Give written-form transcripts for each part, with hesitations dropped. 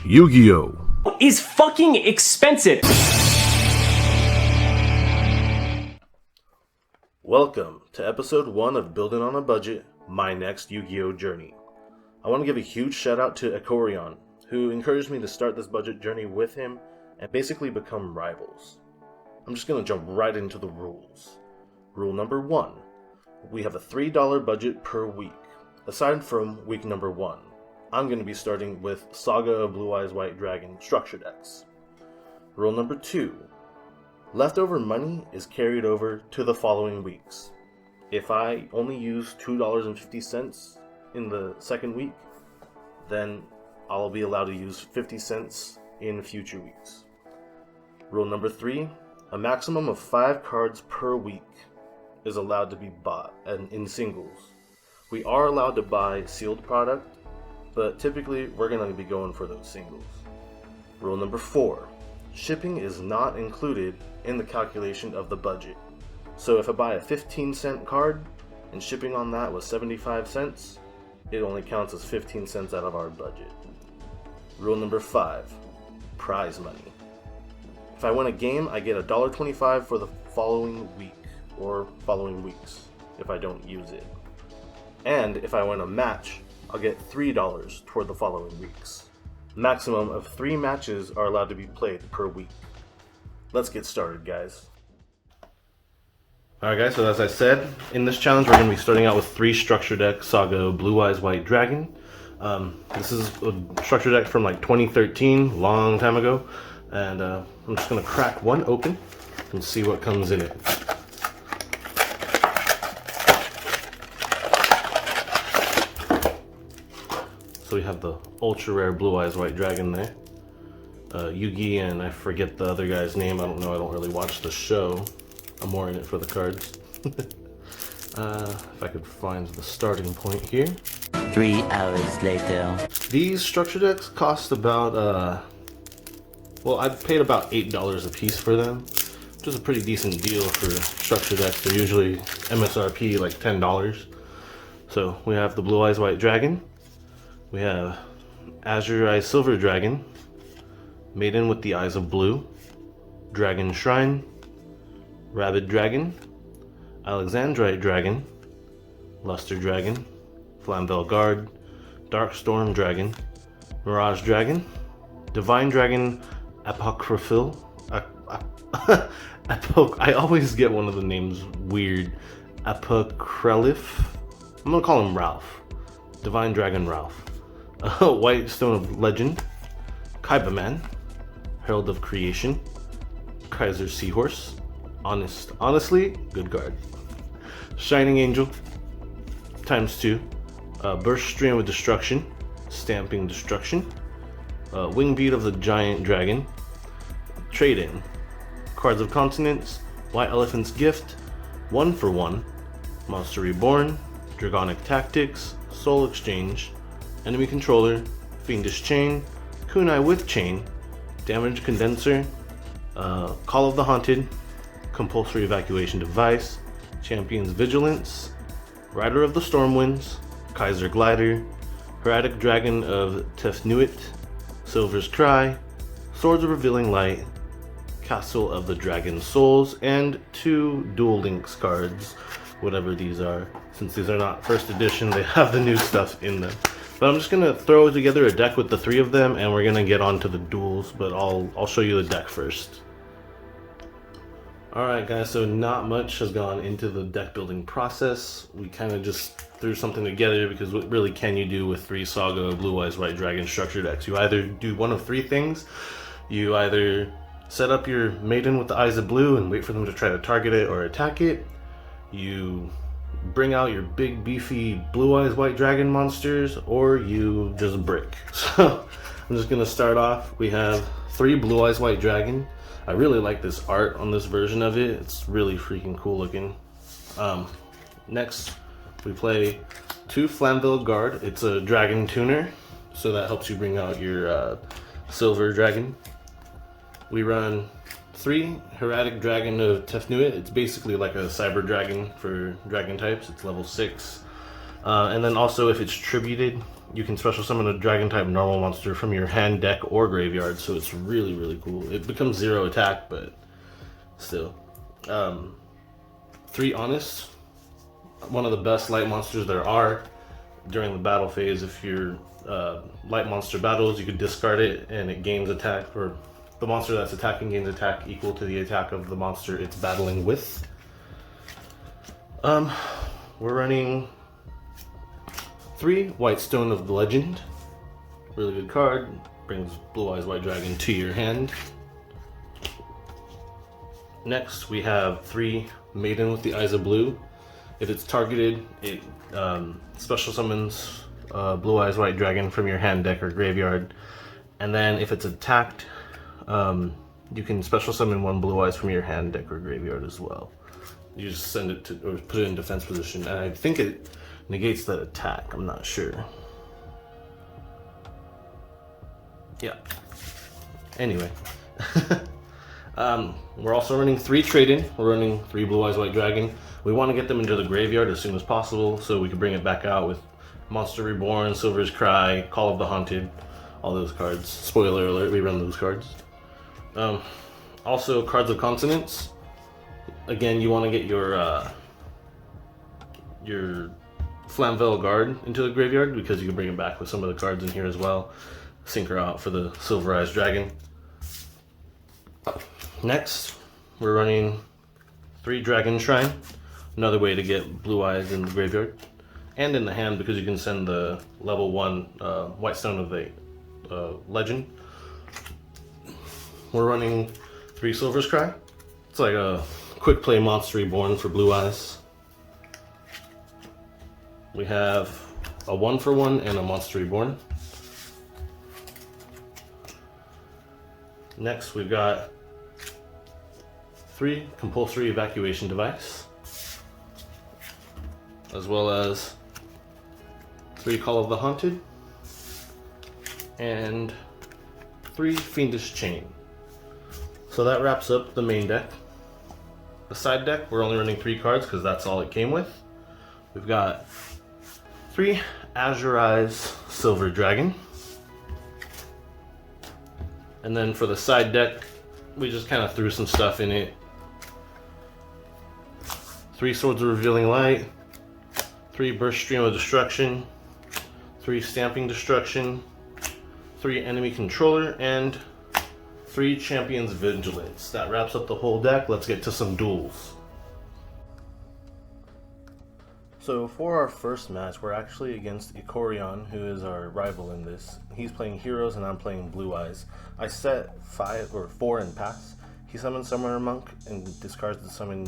Yu-Gi-Oh! Is fucking expensive. Welcome to episode 1 of Buildin On A Budget, my next Yu-Gi-Oh! Journey. I want to give a huge shout out to Ecorion, who encouraged me to start this budget journey with him and basically become rivals. I'm just going to jump right into the rules. Rule number 1. We have a $3 budget per week. Aside from week number 1, I'm going to be starting with Saga of Blue Eyes White Dragon structure decks. Rule number 2. Leftover money is carried over to the following weeks. If I only use $2.50 in the second week, then I'll be allowed to use 50 cents in future weeks. Rule number 3. A maximum of 5 cards per week is allowed to be bought in singles. We are allowed to buy sealed product, but typically we're going to be going for those singles. Rule number 4. Shipping is not included in the calculation of the budget. So if I buy a 15-cent card and shipping on that was 75 cents, it only counts as 15 cents out of our budget. Rule number 5. Prize money. If I win a game, I get $1.25 for the following week or following weeks if I don't use it. And if I win a match, I'll get $3 toward the following weeks. Maximum of 3 matches are allowed to be played per week. Let's get started, guys. Alright guys, so as I said, in this challenge we're going to be starting out with 3 structure decks, Saga Blue Eyes White Dragon. This is a structure deck from like 2013, long time ago. And I'm just going to crack one open and see what comes in it. So we have the ultra rare Blue Eyes White Dragon there. Yugi and I forget the other guy's name. I don't know. I don't really watch the show. I'm more in it for the cards. If I could find the starting point here. 3 hours later. These structure decks cost about, well, I paid about $8 a piece for them, which is a pretty decent deal for structure decks. They're usually MSRP like $10. So we have the Blue Eyes White Dragon. We have Azure Eyes Silver Dragon, Maiden with the Eyes of Blue, Dragon Shrine, Rabid Dragon, Alexandrite Dragon, Luster Dragon, Flamvel Guard, Dark Storm Dragon, Mirage Dragon, Divine Dragon Apocryphal. I always get one of the names weird. Apocryph. I'm gonna call him Ralph. Divine Dragon Ralph. White Stone of Legend, Kaibaman, Herald of Creation, Kaiser Seahorse, honestly, good card. Shining Angel, ×2, Burst Stream of Destruction, Stamping Destruction, Wingbeat of the Giant Dragon, Trade-In, Cards of Continents, White Elephant's Gift, 1-for-1, Monster Reborn, Dragonic Tactics, Soul Exchange, Enemy Controller, Fiendish Chain, Kunai with Chain, Damage Condenser, Call of the Haunted, Compulsory Evacuation Device, Champion's Vigilance, Rider of the Stormwinds, Kaiser Glider, Heraldic Dragon of Tefnuit, Silver's Cry, Swords of Revealing Light, Castle of the Dragon Souls, and 2 Duel Links cards, whatever these are. Since these are not first edition, they have the new stuff in them. But I'm just gonna throw together a deck with the 3 of them, and we're gonna get on to the duels. But I'll show you the deck first. All right, guys. So not much has gone into the deck building process. We kind of just threw something together because what really can you do with 3 Saga Blue Eyes White Dragon structure decks? You either do one of 3 things. You either set up your Maiden with the Eyes of Blue and wait for them to try to target it or attack it. You bring out your big beefy Blue Eyes White Dragon monsters, or you just brick. So I'm just gonna start off. We have 3 Blue Eyes White Dragon. I really like this art on this version of it. It's really freaking cool looking. Next we play 2 Flamvel Guard. It's a dragon tuner, so that helps you bring out your silver dragon. We run 3 Heraldic Dragon of Tefnuit. It's basically like a cyber dragon for dragon types. It's level 6. And then also, if it's tributed, you can special summon a dragon type normal monster from your hand, deck, or graveyard. So it's really, really cool. It becomes 0 attack, but still. 3 honest. One of the best light monsters there are during the battle phase. If your light monster battles, you could discard it and it gains attack, or the monster that's attacking gains attack equal to the attack of the monster it's battling with. We're running 3 White Stone of the Legend. Really good card. Brings Blue Eyes White Dragon to your hand. Next, we have 3 Maiden with the Eyes of Blue. If it's targeted, it special summons Blue Eyes White Dragon from your hand, deck, or graveyard. And then if it's attacked, you can special summon 1 Blue Eyes from your hand, deck, or graveyard as well. You just send it to, or put it in defense position, and I think it negates that attack. I'm not sure. Yeah. Anyway. We're also running 3 trade-in. We're running 3 Blue Eyes White Dragon. We want to get them into the graveyard as soon as possible so we can bring it back out with Monster Reborn, Silver's Cry, Call of the Haunted, all those cards. Spoiler alert, we run those cards. Also, Cards of Consonance. Again, you want to get your Flamvel Guard into the graveyard because you can bring it back with some of the cards in here as well. Sync her out for the Silver Eyes Dragon. Next, we're running 3 Dragon Shrine. Another way to get Blue Eyes in the graveyard and in the hand, because you can send the level 1 White Stone of the Legend. We're running 3 Silver's Cry. It's like a quick play Monster Reborn for Blue Eyes. We have a 1-for-1 and a Monster Reborn. Next, we've got 3 Compulsory Evacuation Device, as well as 3 Call of the Haunted, and 3 Fiendish Chain. So that wraps up the main deck. The side deck, we're only running 3 cards because that's all it came with. We've got 3 Azure Eyes Silver Dragon. And then for the side deck, we just kind of threw some stuff in it. 3 Swords of Revealing Light, 3 Burst Stream of Destruction, 3 Stamping Destruction, 3 Enemy Controller, and 3 Champions Vigilance. That wraps up the whole deck. Let's get to some duels. So for our first match, we're actually against Ecorion, who is our rival in this. He's playing Heroes and I'm playing Blue Eyes. I set 4 in pass. He summons Summoner Monk and discards the summon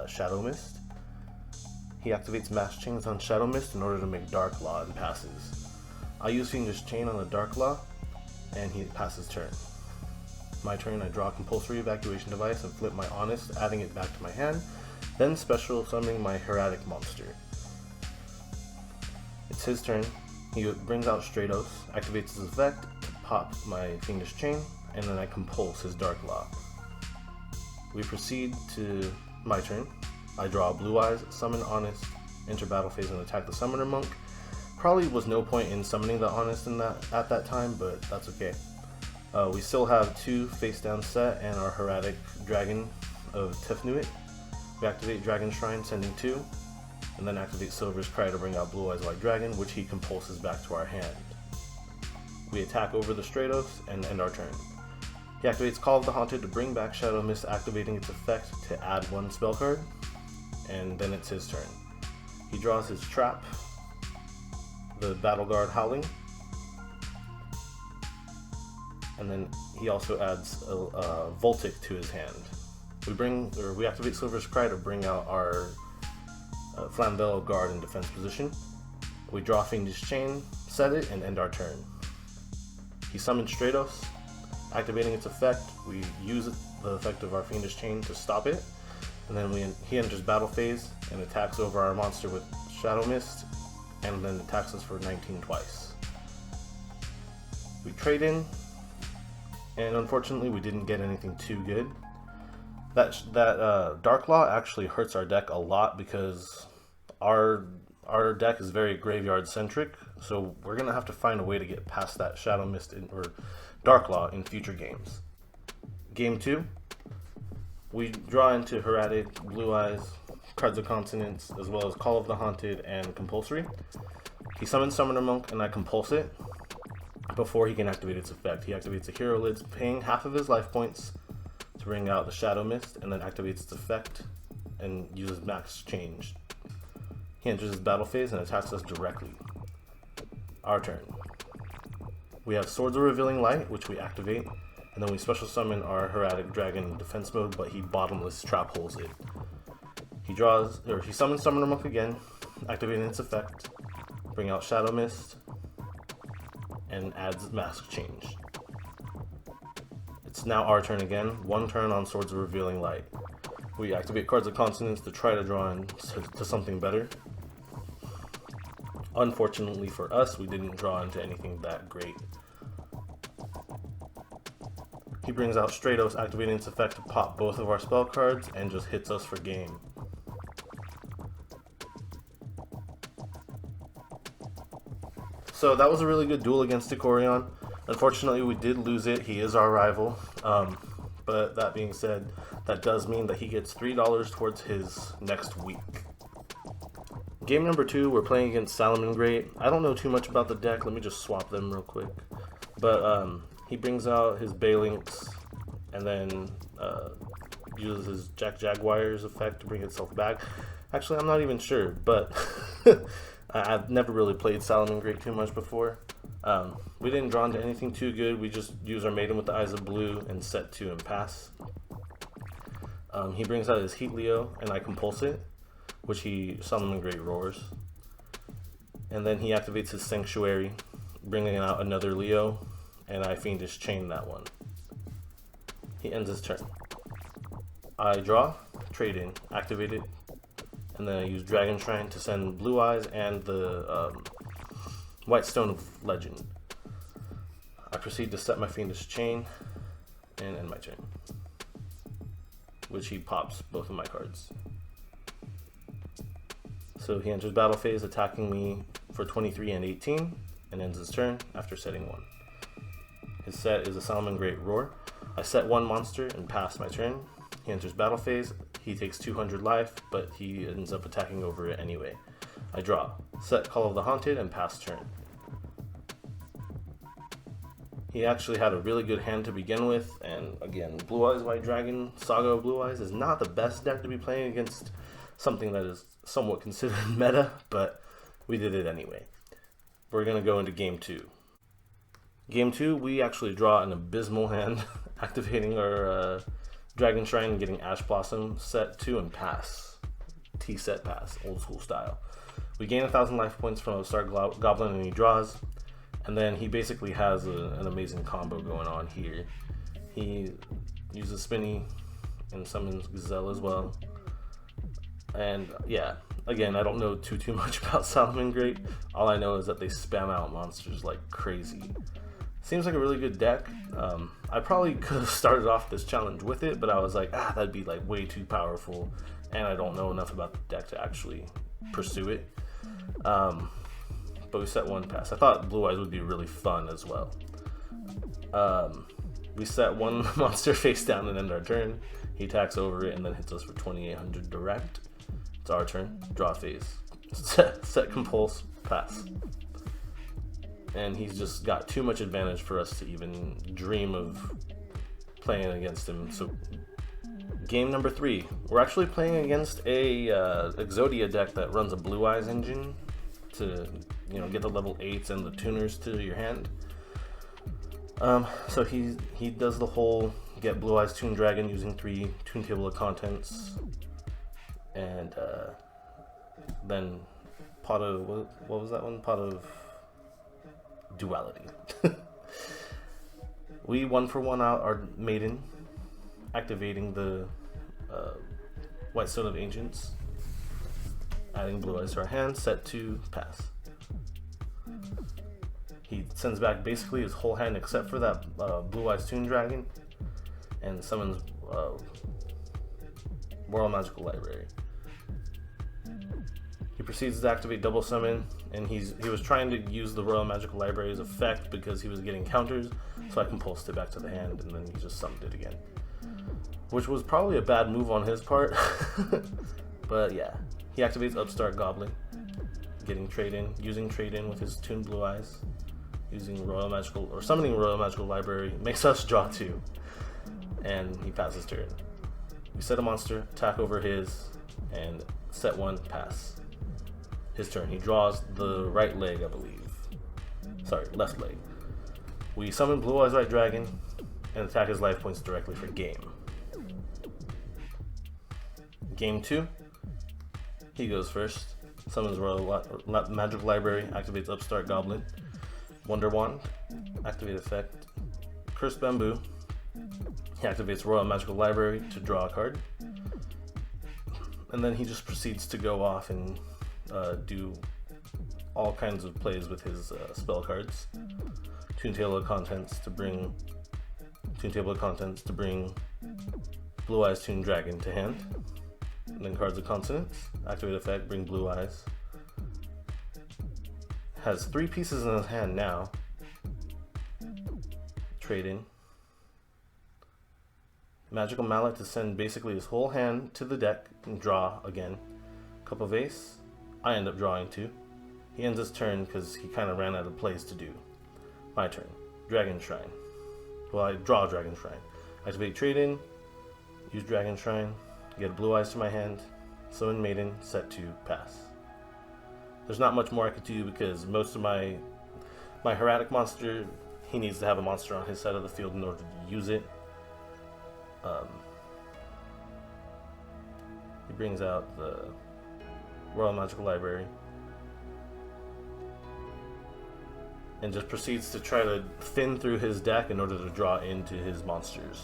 Shadow Mist. He activates Mass Chains on Shadow Mist in order to make Dark Law and passes. I use Fiendish Chain on the Dark Law and he passes turn. My turn, I draw a Compulsory Evacuation Device and flip my Honest, adding it back to my hand, then special summoning my Heretic monster. It's his turn. He brings out Stratos, activates his effect to pop my Fiendish Chain, and then I compulse his Dark Law. We proceed to my turn. I draw Blue Eyes, summon Honest, enter battle phase and attack the Summoner Monk. Probably was no point in summoning the Honest at that time, but that's okay. We still have 2 face down set and our Heretic Dragon of Tefnuit. We activate Dragon Shrine, sending 2, and then activate Silver's Cry to bring out Blue Eyes White Dragon, which he compulses back to our hand. We attack over the Stratos and end our turn. He activates Call of the Haunted to bring back Shadow Mist, activating its effect to add 1 spell card, and then it's his turn. He draws his Trap, the Battle Guard Howling, and then he also adds a Voltic to his hand. We activate Silver's Cry to bring out our Flamvel Guard in defense position. We draw Fiendish Chain, set it, and end our turn. He summons Stratos, activating its effect. We use the effect of our Fiendish Chain to stop it, and then he enters battle phase and attacks over our monster with Shadow Mist, and then attacks us for 19 twice. We trade in, and unfortunately we didn't get anything too good. That Dark Law actually hurts our deck a lot because our Our deck is very graveyard centric, so we're gonna have to find a way to get past that Shadow Mist or Dark Law in future games. Game 2, we draw into Hieratic, Blue Eyes, Cards of Consonance, as well as Call of the Haunted and Compulsory. He summons Summoner Monk and I compulse it before he can activate its effect. He activates a Hero Lids, paying half of his life points to bring out the Shadow Mist, and then activates its effect and uses max change. He enters his battle phase and attacks us directly. Our turn. We have Swords of Revealing Light, which we activate, and then we special summon our Hieratic Dragon in defense mode, but he bottomless trap holes it. He summons Summoner Monk again, activating its effect, bring out Shadow Mist, and adds mask change. It's now our turn again, one turn on Swords of Revealing Light. We activate Cards of Consonance to try to draw into something better. Unfortunately for us, we didn't draw into anything that great. He brings out Stratos, activating its effect to pop both of our spell cards and just hits us for game. So that was a really good duel against Ecorion. Unfortunately, we did lose it. He is our rival. But that being said, that does mean that he gets $3 towards his next week. Game number 2, we're playing against Salamangreat. I don't know too much about the deck. Let me just swap them real quick. But he brings out his Balinks and then uses his Jaguar's effect to bring itself back. Actually, I'm not even sure, but I've never really played Salamangreat too much before. We didn't draw into anything too good. We just use our Maiden with the Eyes of Blue and set 2 and pass. He brings out his Heat Leo and I compulse it, which he Salamangreat roars. And then he activates his Sanctuary, bringing out another Leo, and I Fiendish Chain that one. He ends his turn. I draw, trade in, activate it, and then I use Dragon Shrine to send Blue Eyes and the White Stone of Legend. I proceed to set my Fiendish Chain and end my turn, which he pops both of my cards. So he enters battle phase, attacking me for 23 and 18, and ends his turn after setting 1. His set is a Salamangreat Roar. I set 1 monster and pass my turn. He enters battle phase. He takes 200 life, but he ends up attacking over it anyway. I draw, set Call of the Haunted, and pass turn. He actually had a really good hand to begin with, and again, Blue Eyes White Dragon, Saga of Blue Eyes is not the best deck to be playing against something that is somewhat considered meta, but we did it anyway. We're going to go into game 2. Game 2, we actually draw an abysmal hand, activating our Dragon Shrine and getting Ash Blossom, set 2 and pass. T-set pass, old school style. We gain 1,000 life points from a Star Goblin and he draws, and then he basically has an amazing combo going on here. He uses Spinny and summons Gazelle as well. And yeah, again, I don't know too much about Salamangreat. All I know is that they spam out monsters like crazy. Seems like a really good deck. I probably could have started off this challenge with it, but I was like, that'd be like way too powerful, and I don't know enough about the deck to actually pursue it. But we set 1 pass. I thought Blue Eyes would be really fun as well. We set 1 monster face down and end our turn. He attacks over it and then hits us for 2,800 direct. It's our turn. Draw phase. Set compulse, pass. And he's just got too much advantage for us to even dream of playing against him. So game number 3, we're actually playing against a Exodia deck that runs a Blue Eyes engine to get the level 8s and the tuners to your hand. So he does the whole get Blue Eyes Toon Dragon using 3 Toon Table of Contents, and then pot of what was that one? Pot of Duality. We 1-for-1 out our Maiden, activating the White Stone of Ancients, adding Blue Eyes to our hand, set 2, pass. He sends back basically his whole hand except for that Blue Eyes Toon Dragon, and summons World Magical Library. He He proceeds to activate double summon, and he was trying to use the Royal Magical Library's effect because he was getting counters, so I compulsed it back to the hand, and then he just summoned it again. Which was probably a bad move on his part, but yeah. He activates Upstart Goblin, getting trade-in, using trade-in with his Toon Blue Eyes, using Royal Magical, or summoning Royal Magical Library, makes us draw 2, and he passes turn. We set a monster, attack over his, and set 1, pass. His turn. He draws the right leg, I believe. Sorry, left leg. We summon Blue Eyes White Dragon and attack his life points directly for game. Game 2. He goes first. Summons Royal Magic Library, activates Upstart Goblin. Wonder Wand, activate effect. Cursed Bamboo. He activates Royal Magical Library to draw a card. And then he just proceeds to go off and do all kinds of plays with his spell cards. Toon Table of Contents to bring Blue Eyes Toon Dragon to hand. And then Cards of Consonance, activate effect, bring Blue Eyes. Has 3 pieces in his hand now. Trade in. Magical Mallet to send basically his whole hand to the deck and draw again. Cup of Ace. I end up drawing 2. He ends his turn because he kind of ran out of plays to do. My turn. Dragon Shrine. Well, I draw Dragon Shrine. Activate Trade In. Use Dragon Shrine. Get Blue Eyes to my hand. Summon Maiden. Set 2. Pass. There's not much more I could do because most of my Hieratic monster, he needs to have a monster on his side of the field in order to use it. He brings out the Royal Magical Library and just proceeds to try to thin through his deck in order to draw into his monsters,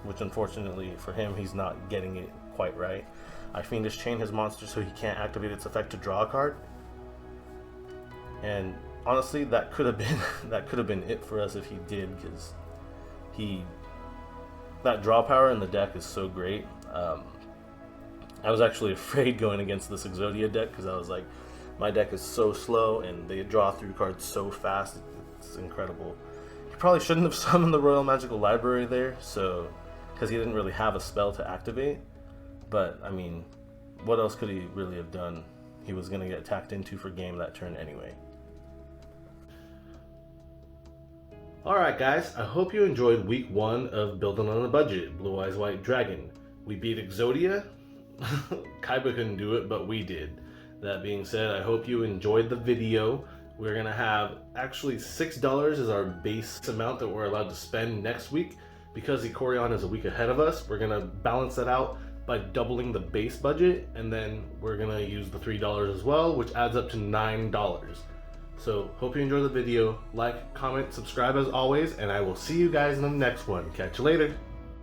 which unfortunately for him, he's not getting it quite right. I Fiendish Chain his monster so he can't activate its effect to draw a card, and honestly that could have been it for us if he did, because that draw power in the deck is so great. I was actually afraid going against this Exodia deck because I was like, my deck is so slow and they draw through cards so fast. It's incredible. He probably shouldn't have summoned the Royal Magical Library there, so because he didn't really have a spell to activate. But I mean, what else could he really have done? He was going to get attacked into for game that turn anyway. Alright guys, I hope you enjoyed week 1 of Buildin On A Budget, Blue Eyes White Dragon. We beat Exodia. Kaiba couldn't do it, but we did. That being said, I hope you enjoyed the video. We're going to have actually $6 is our base amount that we're allowed to spend next week. Because Ecorion is a week ahead of us, we're going to balance that out by doubling the base budget, and then we're going to use the $3 as well, which adds up to $9. So, hope you enjoyed the video. Like, comment, subscribe as always, and I will see you guys in the next one. Catch you later.